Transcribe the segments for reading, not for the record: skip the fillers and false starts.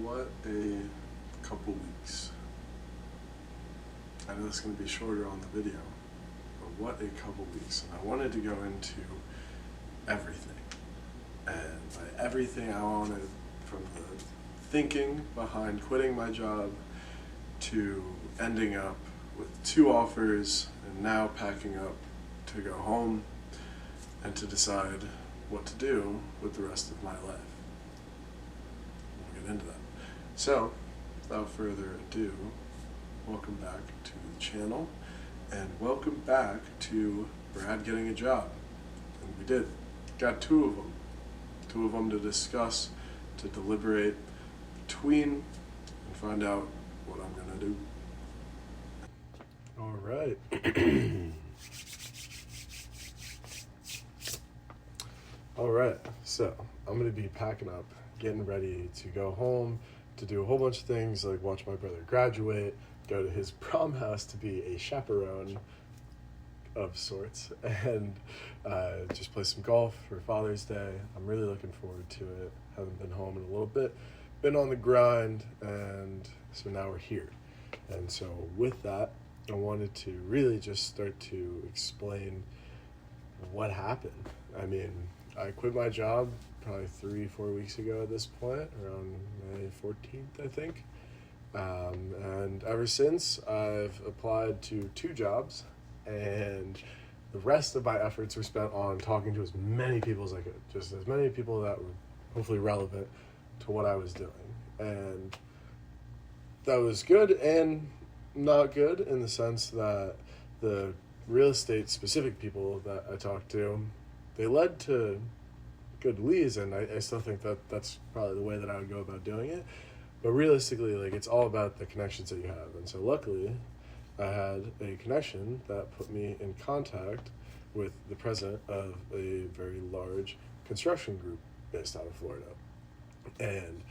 What a couple weeks. I know this is going to be shorter on the video, but what a couple weeks. And I wanted to go into everything. And by everything, I wanted from the thinking behind quitting my job to ending up with 2 offers and now packing up to go home and to decide what to do with the rest of my life. We'll get into that. So, without further ado, welcome back to the channel, and welcome back to Brad Getting a Job. And we did. Got 2 of them. 2 of them to discuss, to deliberate between, and find out what I'm going to do. All right. All right, so I'm going to be packing up, getting ready to go home, to do a whole bunch of things like watch my brother graduate, go to his prom house to be a chaperone of sorts, and just play some golf for Father's Day. I'm really looking forward to it. Haven't been home in a little bit, been on the grind, and so now we're here. And so with that, I wanted to really just start to explain what happened. I mean, I quit my job probably 3-4 weeks ago at this point, around May 14th, I think. And ever since, I've applied to 2 jobs, and the rest of my efforts were spent on talking to as many people as I could, just as many people that were hopefully relevant to what I was doing. And that was good and not good in the sense that the real estate specific people that I talked to, they led to good leads, and I still think that that's probably the way that I would go about doing it. But realistically, like, it's all about the connections that you have. And so luckily, I had a connection that put me in contact with the president of a very large construction group based out of Florida. And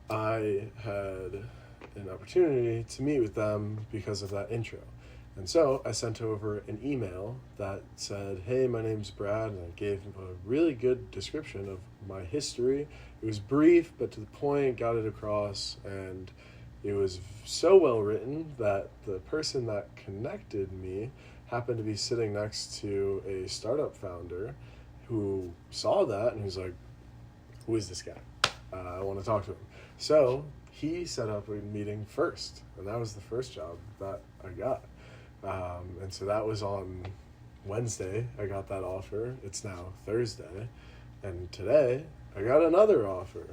I had an opportunity to meet with them because of that intro. And so I sent over an email that said, hey, my name's Brad, and I gave him a really good description of my history. It was brief, but to the point, got it across, and it was so well written that the person that connected me happened to be sitting next to a startup founder who saw that, and he's like, who is this guy? I want to talk to him. So he set up a meeting first, and that was the first job that I got. And so that was on Wednesday. I got that offer. It's now Thursday. And today I got another offer.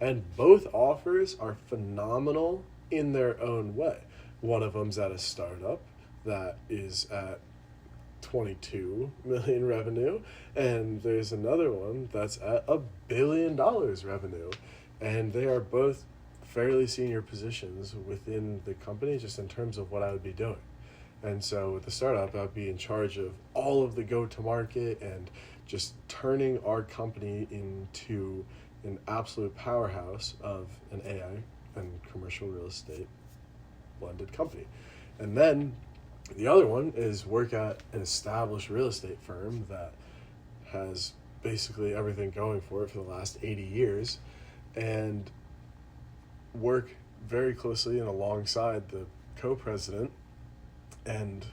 And both offers are phenomenal in their own way. One of them's at a startup that is at 22 million revenue. And there's another one that's at $1 billion revenue. And they are both fairly senior positions within the company, just in terms of what I would be doing. And so with the startup, I'd be in charge of all of the go-to-market and just turning our company into an absolute powerhouse of an AI and commercial real estate blended company. And then the other one is work at an established real estate firm that has basically everything going for it for the last 80 years, and work very closely and alongside the co-president and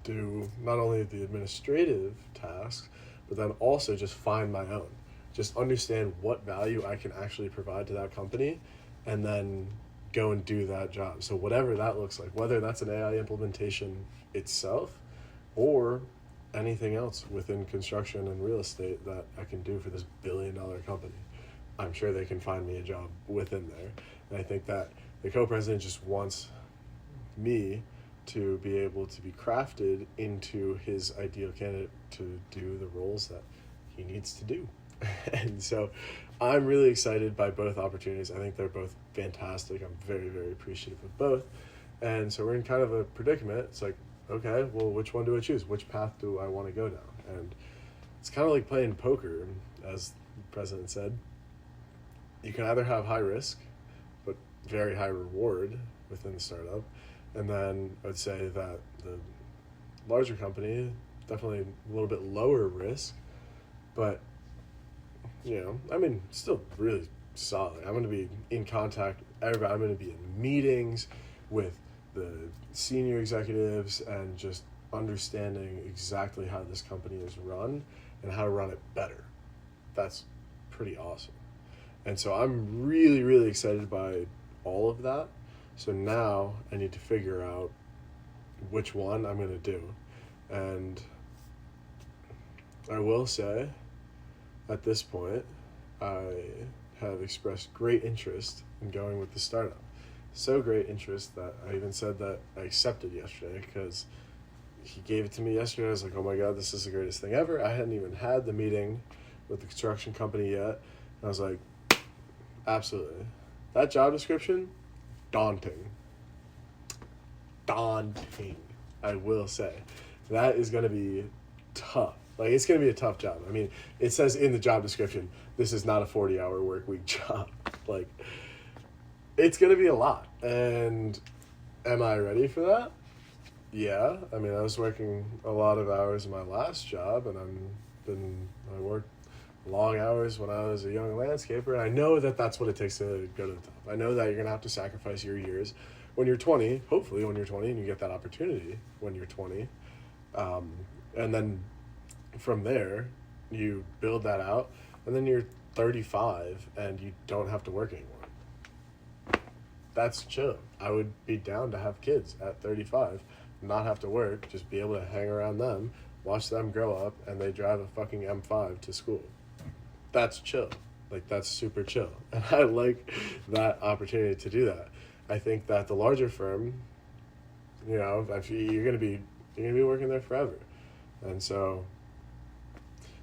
do not only the administrative tasks, but then also just find my own. Just understand what value I can actually provide to that company, and then go and do that job. So whatever that looks like, whether that's an AI implementation itself or anything else within construction and real estate that I can do for this $1 billion company, I'm sure they can find me a job within there. And I think that the co-president just wants me to be able to be crafted into his ideal candidate to do the roles that he needs to do. And so I'm really excited by both opportunities. I think they're both fantastic. I'm very, very appreciative of both. And so we're in kind of a predicament. It's like, okay, well, which one do I choose? Which path do I want to go down? And it's kind of like playing poker, as the president said. You can either have high risk, but very high reward within the startup. And then I'd say that the larger company, definitely a little bit lower risk, but, you know, I mean, still really solid. I'm going to be in contact with everybody. I'm going to be in meetings with the senior executives and just understanding exactly how this company is run and how to run it better. That's pretty awesome. And so I'm really, really excited by all of that. So now I need to figure out which one I'm going to do. And I will say, at this point, I have expressed great interest in going with the startup. So great interest that I even said that I accepted yesterday, because he gave it to me yesterday. I was like, oh my God, this is the greatest thing ever. I hadn't even had the meeting with the construction company yet. And I was like, absolutely. That job description, daunting. I will say. That is going to be tough. Like, it's going to be a tough job. I mean, it says in the job description, this is not a 40-hour work week job. Like, it's going to be a lot. And am I ready for that? Yeah. I mean, I was working a lot of hours in my last job, and I worked long hours when I was a young landscaper, and I know that that's what it takes to go to the top. I know that you're going to have to sacrifice your years when you're 20, hopefully when you're 20, and you get that opportunity when you're 20. And then from there, you build that out, and then you're 35, and you don't have to work anymore. That's chill. I would be down to have kids at 35, not have to work, just be able to hang around them, watch them grow up, and they drive a fucking M5 to school. That's chill. Like, that's super chill. And I like that opportunity to do that. I think that the larger firm, you're gonna be working there forever. And so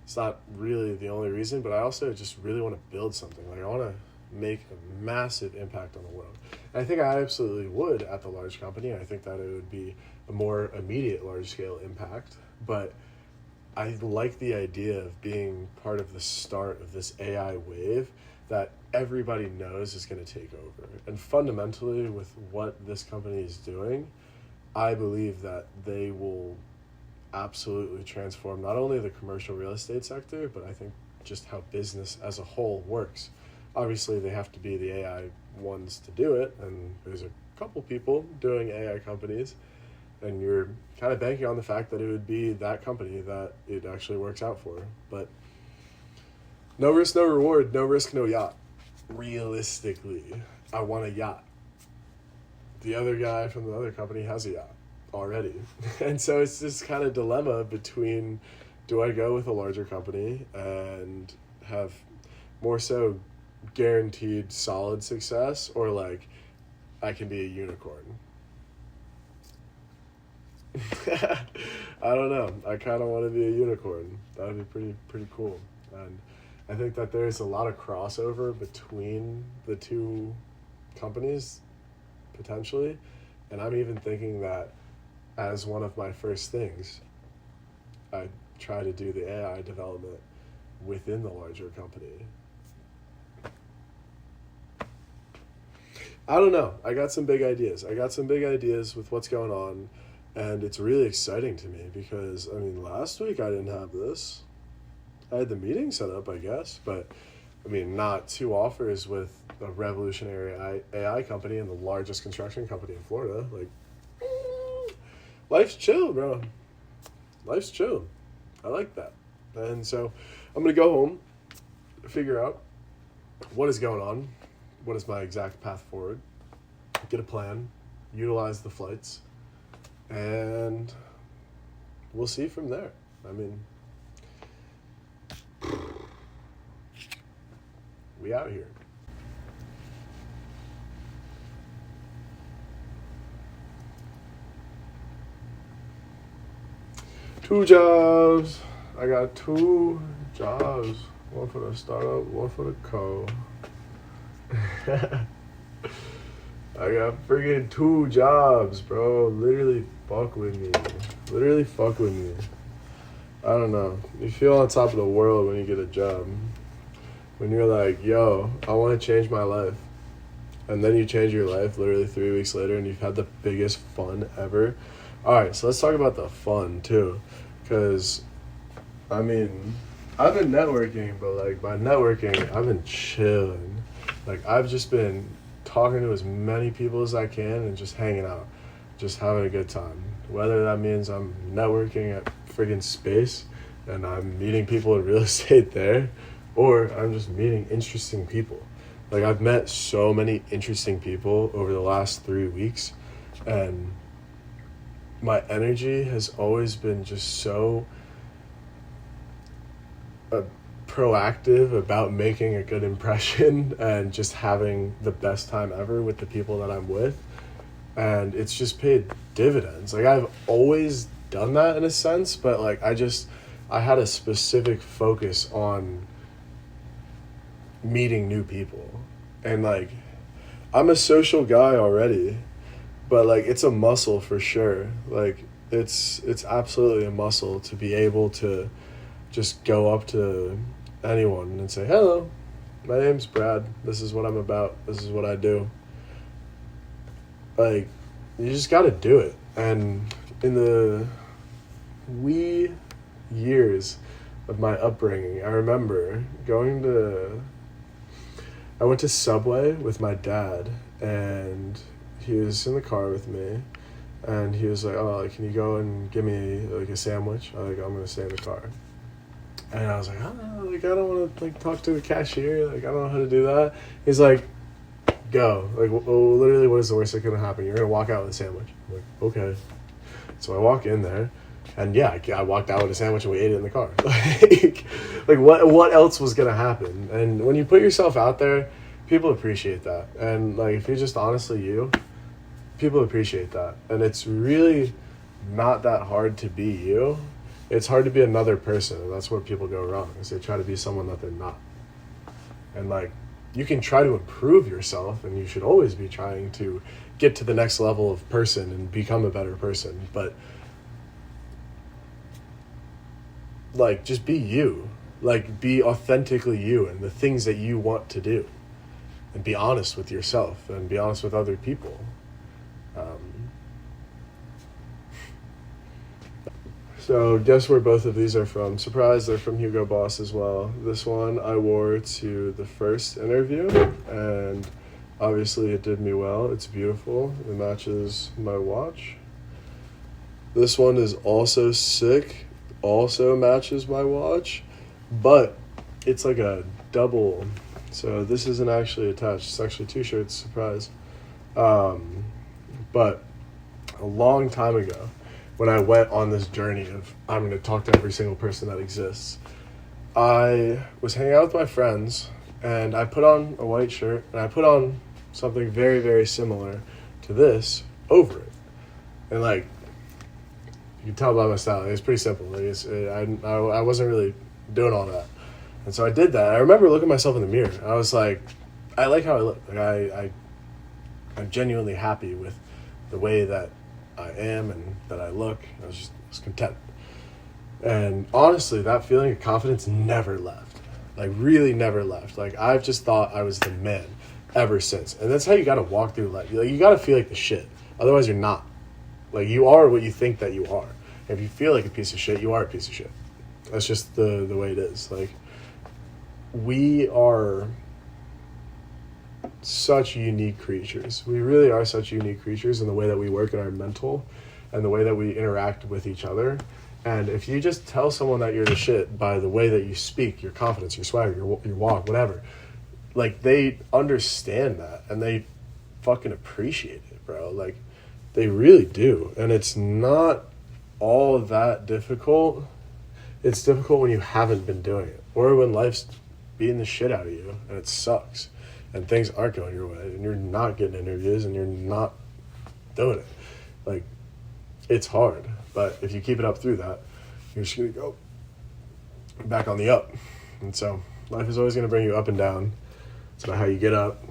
it's not really the only reason, but I also just really want to build something. Like, I want to make a massive impact on the world. And I think I absolutely would at the large company. I think that it would be a more immediate large-scale impact. But I like the idea of being part of the start of this AI wave that everybody knows is going to take over. And fundamentally, with what this company is doing, I believe that they will absolutely transform not only the commercial real estate sector, but I think just how business as a whole works. Obviously, they have to be the AI ones to do it, and there's a couple people doing AI companies, and you're kind of banking on the fact that it would be that company that it actually works out for. But no risk, no reward, no risk, no yacht. Realistically, I want a yacht. The other guy from the other company has a yacht already. And so it's this kind of dilemma between, do I go with a larger company and have more so guaranteed solid success, or like I can be a unicorn? I don't know. I kind of want to be a unicorn. That would be pretty cool. And I think that there's a lot of crossover between the two companies, potentially. And I'm even thinking that as one of my first things, I try to do the AI development within the larger company. I don't know. I got some big ideas. With what's going on. And it's really exciting to me because, I mean, last week I didn't have this. I had the meeting set up, I guess, but, I mean, not two offers with a revolutionary AI company and the largest construction company in Florida. Like, life's chill, bro. Life's chill. I like that. And so I'm going to go home, figure out what is going on, what is my exact path forward, get a plan, utilize the flights, and we'll see from there. I mean, we out here. Two jobs. I got two jobs. One for the startup, one for the co. I got friggin' two jobs, bro. Literally fuck with me. I don't know. You feel on top of the world when you get a job. When you're like, yo, I want to change my life. And then you change your life literally 3 weeks later and you've had the biggest fun ever. Alright, so let's talk about the fun too. Because, I mean, I've been networking, but like by networking, I've been chilling. Like, I've just been talking to as many people as I can and just hanging out, just having a good time. Whether that means I'm networking at friggin' Space and I'm meeting people in real estate there, or I'm just meeting interesting people. Like, I've met so many interesting people over the last 3 weeks, and my energy has always been just so proactive about making a good impression and just having the best time ever with the people that I'm with. And it's just paid dividends. Like, I've always done that in a sense, but like I had a specific focus on meeting new people. And like, I'm a social guy already, but like, it's a muscle for sure. Like, it's absolutely a muscle to be able to just go up to anyone and say, hello, my name's Brad, this is what I'm about, this is what I do. Like, you just gotta do it. And in the wee years of my upbringing, I remember I went to Subway with my dad, and he was in the car with me, and he was like, oh, like, can you go and give me like a sandwich? I'm gonna stay in the car. And I was like, I don't know, like, I don't want to like talk to the cashier, like, I don't know how to do that. He's like, go. Like, literally, what is the worst that could happen? You're gonna walk out with a sandwich. I'm like, okay. So I walk in there, and yeah, I walked out with a sandwich and we ate it in the car. like what else was gonna happen? And when you put yourself out there, people appreciate that. And like, if you're just honestly you, people appreciate that. And it's really not that hard to be you. It's hard to be another person, and that's where people go wrong, is they try to be someone that they're not. And like, you can try to improve yourself, and you should always be trying to get to the next level of person and become a better person, but like, just be you. Like, be authentically you and the things that you want to do, and be honest with yourself and be honest with other people. So guess where both of these are from? Surprise, they're from Hugo Boss as well. This one I wore to the first interview, and obviously it did me well. It's beautiful. It matches my watch. This one is also sick, also matches my watch, but it's like a double. So this isn't actually attached. It's actually 2 shirts, surprise. But a long time ago, when I went on this journey of, I'm going to talk to every single person that exists, I was hanging out with my friends, and I put on a white shirt, and I put on something very, very similar to this over it. And like, you can tell by my style, it's pretty simple. Like, I wasn't really doing all that. And so I did that. I remember looking at myself in the mirror. I was like, I like how I look. Like, I'm genuinely happy with the way that I am and that I look. I was content. And honestly, that feeling of confidence never left. Like, really never left. Like, I've just thought I was the man ever since. And that's how you gotta walk through life. Like, you gotta feel like the shit. Otherwise, you're not. Like, you are what you think that you are. If you feel like a piece of shit, you are a piece of shit. That's just the way it is. Like, we are such unique creatures. We really are such unique creatures in the way that we work in our mental and the way that we interact with each other. And if you just tell someone that you're the shit by the way that you speak, your confidence, your swagger, your walk, whatever, like, they understand that and they fucking appreciate it, bro. Like, they really do. And it's not all that difficult. It's difficult when you haven't been doing it, or when life's beating the shit out of you and it sucks and things aren't going your way and you're not getting interviews and you're not doing it. Like, it's hard, but if you keep it up through that, you're just going to go back on the up. And so life is always going to bring you up and down. It's about how you get up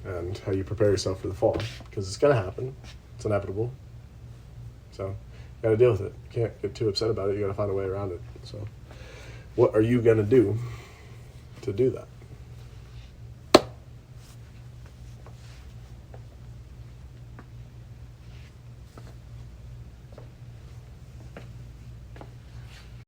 and how you prepare yourself for the fall, because it's going to happen. It's inevitable. So you got to deal with it. You can't get too upset about it. You got to find a way around it. So what are you going to do to do that?